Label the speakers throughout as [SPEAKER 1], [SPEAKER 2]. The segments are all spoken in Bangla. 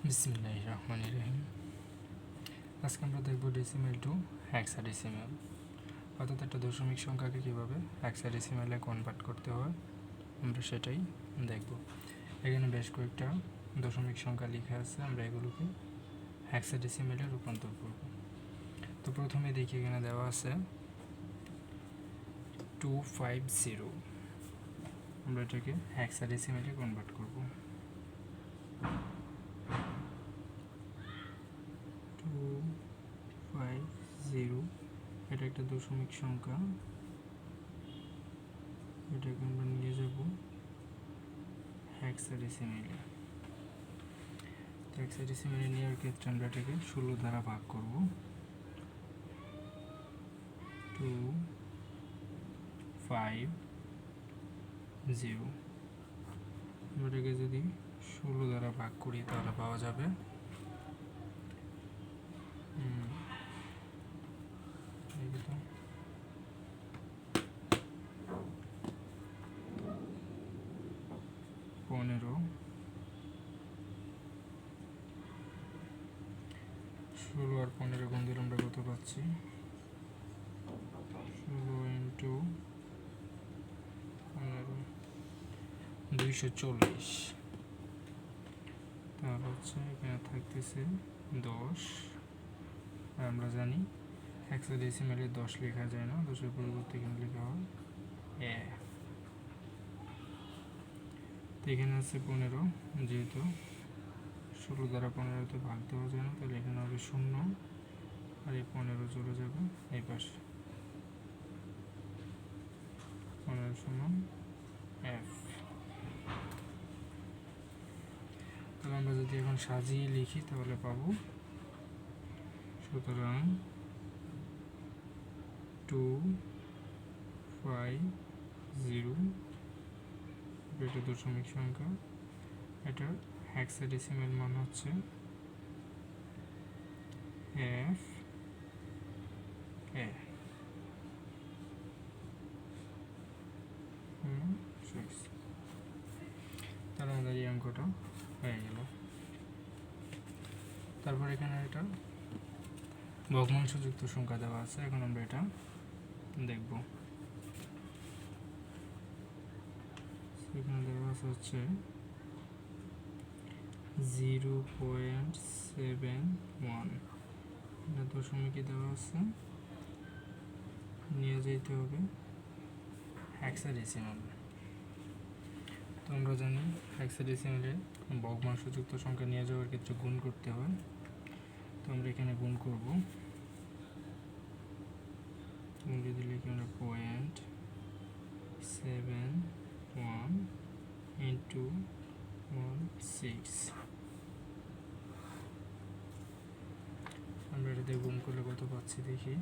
[SPEAKER 1] বিসমিল্লাহির রহমানির রহিম। আজকে আমরা দেখব ডেসিমেল টু হেক্সাডেসিমেল, অর্থাৎ একটা দশমিক সংখ্যাকে কীভাবে হেক্সাডেসিমেলে কনভার্ট করতে হয় আমরা সেটাই দেখব। এখানে বেশ কয়েকটা দশমিক সংখ্যা লেখা আছে, আমরা এগুলোকে হেক্সাডেসিমেলে রূপান্তর করব। তো প্রথমে দেখি এখানে দেওয়া আছে 250, আমরা এটাকে হেক্সাডেসিমেলে কনভার্ট করব। 250 এটা একটা দশমিক সংখ্যা, এটাকে আমরা নিয়ে যাব হেক্সাডেসিমেলে। তো হেক্সাডেসিমেলে নেওয়ার ক্ষেত্রে আমরা এটাকে 16 দ্বারা ভাগ করব। 250 এটাকে যদি 16 দ্বারা ভাগ করি তাহলে পাওয়া যাবে 15। 16 আর 15 গুণ দিলে আমরা কত পাচ্ছি? 16 ইন্টু 15 240। তাহলে হচ্ছে এখানে থাকতেছে 10। আর আমরা জানি হেক্সাডেসিমেলে 10 লেখা যায় না, 10-এর পরিবর্তে এখানে লেখা হয় এ। তো এখানে আছে 15, যেহেতু 16 দ্বারা 15-তে ভাগ দেওয়া যায় না, তাহলে এখানে হবে 0 আর এই 15 চলে যাবে এই পাশে। 15 সমান এফ। তাহলে আমরা যদি এখন সাজিয়ে লিখি তাহলে পাবো, সুতরাং 250 এটা দশমিক সংখ্যা, এটার হেক্সাডেসিমেল মান হচ্ছে এফ এ। তাহলে আমাদের এই অঙ্কটা হয়ে গেল। তারপর এখানে এটা ভগ্নাংশযুক্ত সংখ্যা দেওয়া আছে, এখন আমরা এটা দেখব। এখানে দেওয়া আছে হচ্ছে 0.71, এটা দশমিকে দেওয়া আছে, নিয়ে যেতে হবে হেক্সাডেসিমাল। তো আমরা জানি হেক্সাডেসিমালে ভগ্নাংশযুক্ত সংখ্যা নিয়ে যাওয়ার ক্ষেত্রে গুণ করতে হয়। তো আমরা এখানে গুণ করব, গুণে দিলে এখানে 0.71 ইন্টু 16। আমরা এটাতে গুণ করলে কত পাচ্ছি দেখি,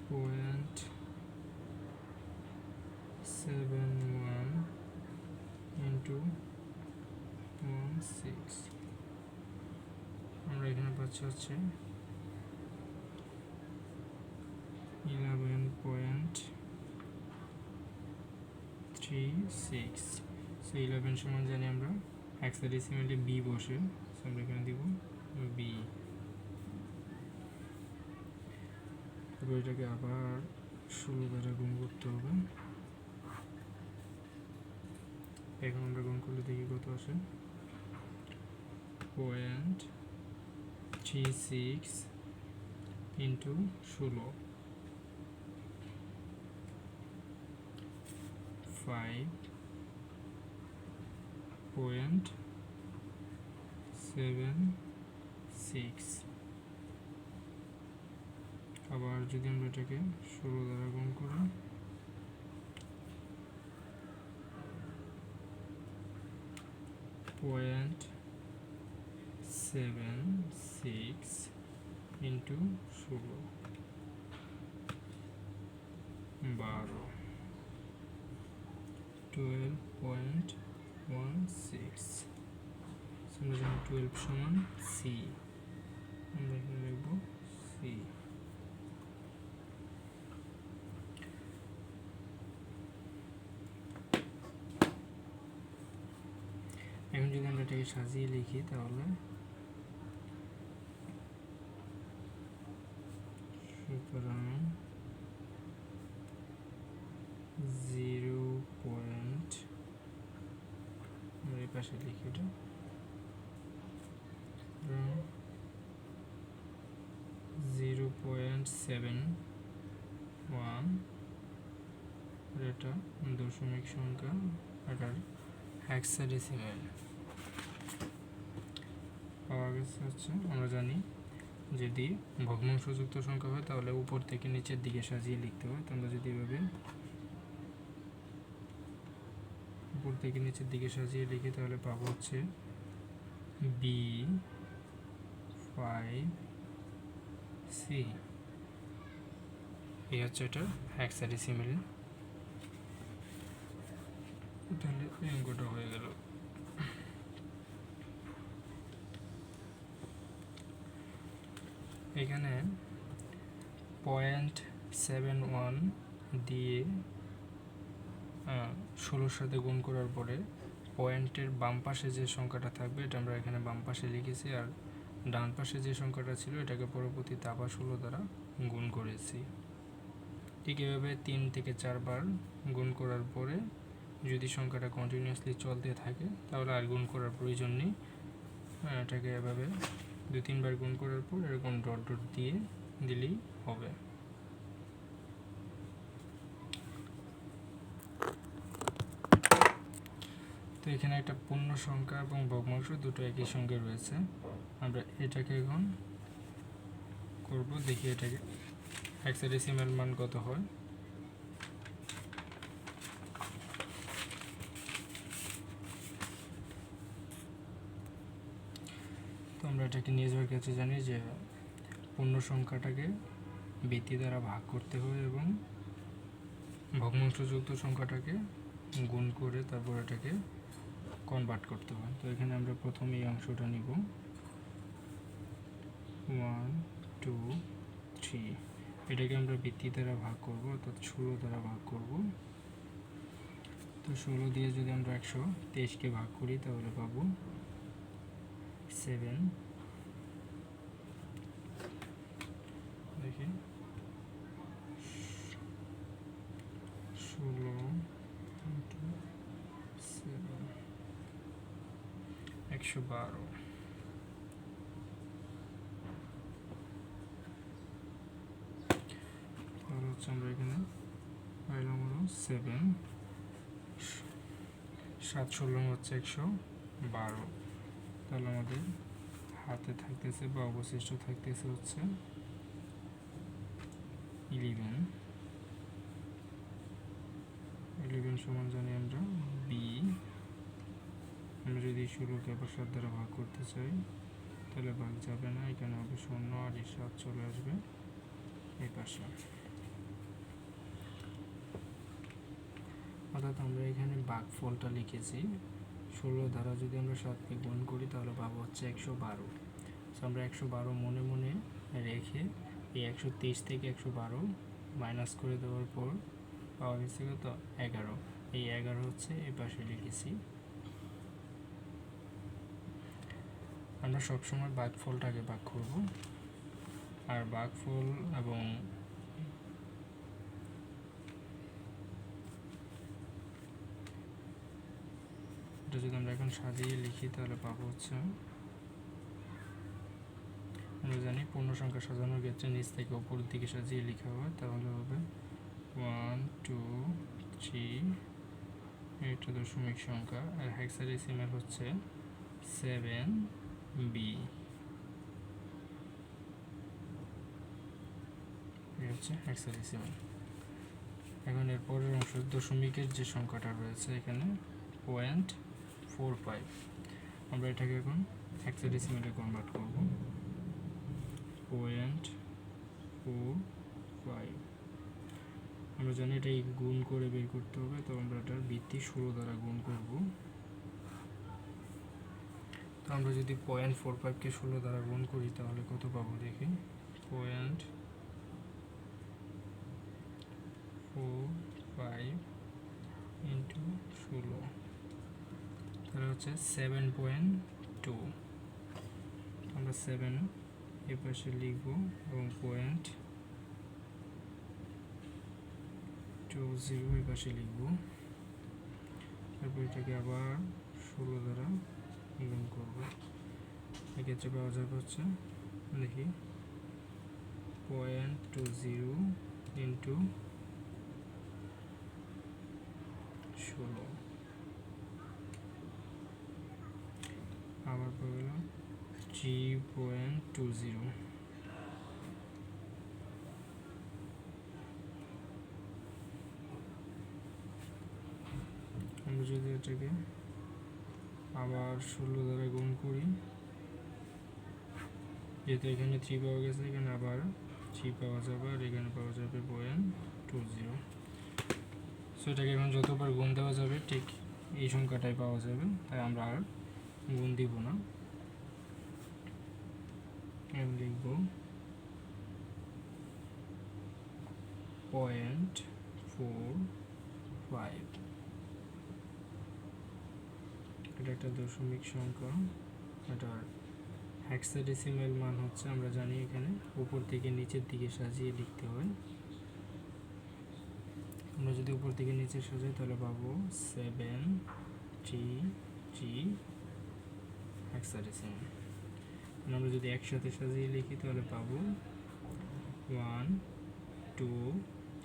[SPEAKER 1] 0.71 ইন্টু 16, আমরা এখানে পাচ্ছি হচ্ছে 11.36। সো 11 সমান জানি আমরা হেক্সাডেসিমেলে বি বসে, আমরা এখানে দিব বি। তারপর এটাকে আবার 16 দ্বারা গুণ করতে হবে। এখন আমরা গুণ করলে দেখি কত আসে, 0.36 ইন্টু 16, 5.76। আবার যদি আমরা এটাকে 16 দ্বারা গুণ করি, 0.76 ইন্টু 16, 12, 12.16। আমরা জানি 12 সমান সি, আমরা এখানে লিখব সি। এখন যদি আমরা এটাকে সাজিয়ে লিখি তাহলে সুতরাং 0 পয়েন্ট এই পাশে লিখি এটা 0.71 এটা দশমিক সংখ্যা এটার হেক্সাডেসিমেল পাওয়া গেছে। হচ্ছে আমরা জানি যদি ভগ্নাংশযুক্ত সংখ্যা হয় তাহলে উপর থেকে নিচের দিকে সাজিয়ে লিখতে হয়। তো আমরা যদি এভাবে উপর থেকে নিচের দিকে সাজিয়ে লিখি তাহলে পাবো হচ্ছে B5C। এই হচ্ছে এটা হেক্সাডেসিমেল। তাহলে এই অঙ্কটা হয়ে গেল। এখানে 0.71 দিয়ে 16 সাথে গুণ করার পরে পয়েন্টের বাম পাশে যে সংখ্যাটা থাকবে এটা আমরা এখানে বাম পাশে লিখেছি, আর ডান পাশে যে সংখ্যাটা ছিল এটাকে পরবর্তীতে আবার 16 দ্বারা গুণ করেছি। ঠিক এভাবে 3 থেকে 4 বার গুণ করার পরে যদি সংখ্যাটা কন্টিনিউয়াসলি চলতে থাকে তাহলে আর গুণ করার প্রয়োজন নেই। এটাকে এভাবে 2-3 বার গুণ করার পর এরকম ডট ডট দিয়ে দিলেই হবে। তো এখানে একটা পূর্ণ সংখ্যা এবং ভগ্নাংশ দুটো একই সঙ্গে রয়েছে। আমরা এটাকে এখন করব, দেখি এটাকে হেক্সাডেসিমাল মান কত হয়। তো আমরা এটাকে নিয়ে যাওয়ার কাছে জানি যে পূর্ণ সংখ্যাটাকে বৃত্তি দ্বারা ভাগ করতে হয় এবং ভগ্নাংশযুক্ত সংখ্যাটাকে গুণ করে তারপর এটাকে কনভার্ট করতে হয়। তো এখানে আমরা প্রথমে এই অংশটা নিব 1 2 3, এটাকে আমরা বৃত্তি দ্বারা ভাগ করব অর্থাৎ 16 দ্বারা ভাগ করব। তো 16 দিয়ে যদি আমরা 123কে ভাগ করি তাহলে পাবো 7। দেখি 16 112। তাহলে হচ্ছে আমরা এখানে পাইলাম হলো 7, 7 হচ্ছে 112। তাহলে আমাদের হাতে থাকতেছে বা অবশিষ্ট থাকতেছে হচ্ছে 11 সমান জানি আমরা বি। আমরা যদি 16কে আবার 7 দ্বারা ভাগ করতে চাই তাহলে ভাগ যাবে না, এখানে হবে 0 আর 7 চলে আসবে এই পাশে। অর্থাৎ আমরা এখানে ভাগফলটা লিখেছি 16 দ্বারা যদি আমরা 7কে গুণ করি তাহলে পাবো হচ্ছে 112। তো আমরা 112 মনে মনে রেখে এই 123 থেকে 112 মাইনাস করে দেওয়ার পর পাওয়া গেছে কত 11। এই 11 হচ্ছে এই পাশে লিখেছি। আমরা সবসময় ভাগফলটাকে ভাগ করব, আর ভাগফল এবং এটা যদি আমরা এখন সাজিয়ে লিখি তাহলে পাবো হচ্ছে, আমরা জানি পূর্ণ সংখ্যা সাজানোর ক্ষেত্রে নিচ থেকে উপরের দিকে সাজিয়ে লেখা হয়, তাহলে হবে 1 2 3, এটা দশমিক সংখ্যা, আর হেক্সাডেসিমাল হচ্ছে 7B। এই হচ্ছে হেক্সাডেসিমাল। এখন এর পরের অংশ দশমিকের যে সংখ্যাটা রয়েছে এখানে 0.45, আমরা এটাকে এখন হেক্সাডেসিমালে কনভার্ট করব। 0.45 আমরা জানি এটা গুণ করে বের করতে হবে, তো আমরা এটার বৃত্তি 16 দ্বারা গুণ করব। তো আমরা যদি 0.45কে 16 দ্বারা গুণ করি তাহলে কত পাবো দেখি। 0.45 × 16, তাহলে হচ্ছে 7.2, আমরা 7 এ পাশে লিখব এবং 0.20 এই পাশে লিখব। তারপর এটাকে আবার 16 দ্বারা গুণ করব। এক্ষেত্রে পাওয়া যাবে হচ্ছে, দেখি, 0.20 ইন্টু 16, আবার পাওয়া গেল 3.20। আমরা যদি এটাকে আবার 16 দ্বারা গুণ করি, যেহেতু এখানে 3 পাওয়া গেছে, এখানে আবার 3 পাওয়া যাবে, আর এখানে পাওয়া যাবে 0.20। সো এটাকে এখন যতবার গুণ দেওয়া যাবে ঠিক এই সংখ্যাটাই পাওয়া যাবে, তাই আমরা আর গুণ দিব না। আমি লিখব 0.45। এটা একটা দশমিক সংখ্যা। এটার হেক্সাডেসিমাল মান হচ্ছে, আমরা জানি এখানে উপর থেকে নিচের দিকে সাজিয়ে লিখতে হয়। আমরা যদি উপর থেকে নিচে সাজাই তাহলে পাবো 7 হেক্সাডেসিমাল। আমরা যদি একসাথে সাজিয়ে লিখি তাহলে পাবো 1 2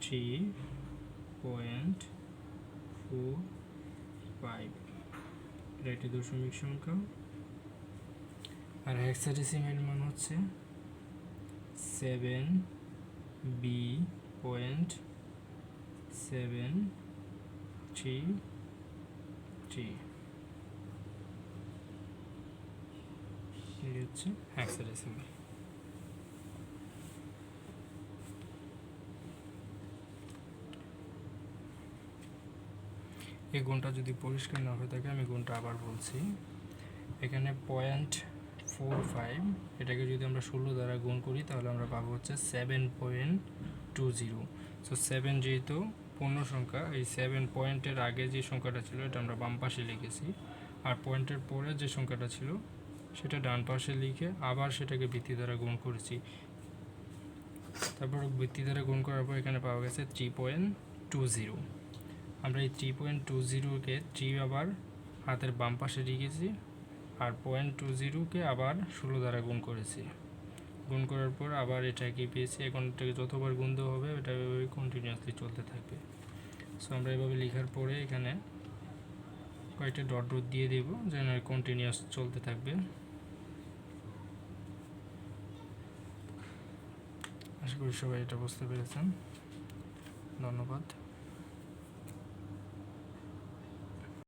[SPEAKER 1] 3.45। এটা একটি দশমিক সংখ্যা। আর হেক্সাডেসিমাল মান হচ্ছে 7B.733। এই হচ্ছে হেক্সাডেসিমাল। এই গুণটা যদি পরিষ্কার না হয়ে থাকে আমি গুণটা আবার বলছি। এখানে 0.45, এটাকে যদি আমরা 16 দ্বারা গুণ করি তাহলে আমরা পাবো হচ্ছে 7.20। সো 7 যেহেতু পূর্ণ সংখ্যা, এই 7 পয়েন্টের আগে যে সংখ্যাটা ছিল এটা আমরা বাম পাশে লিখেছি, আর পয়েন্টের পরে যে সংখ্যাটা ছিল সেটা ডান পাশে লিখে আবার সেটাকে ভিত্তি দ্বারা গুণ করেছি। তারপর ভিত্তি দ্বারা গুণ করার পর এখানে পাওয়া গেছে 3.20। আমরা এই 3.20কে 3 আবার হাতের বাম পাশে লিখেছি, আর 0.20কে আবার 16 দ্বারা গুণ করেছি। গুণ করার পর আবার এটাকে পেয়েছি। এখন এটাকে যতবার গুণ দেওয়া হবে এটা এভাবে কন্টিনিউয়াসলি চলতে থাকবে। সো আমরা এভাবে লেখার পরে এখানে কয়েকটা ডট ডট দিয়ে দেব যেন কন্টিনিউয়াস চলতে থাকবে। আশা করি সবাই এটা বুঝতে পেরেছেন। ধন্যবাদ।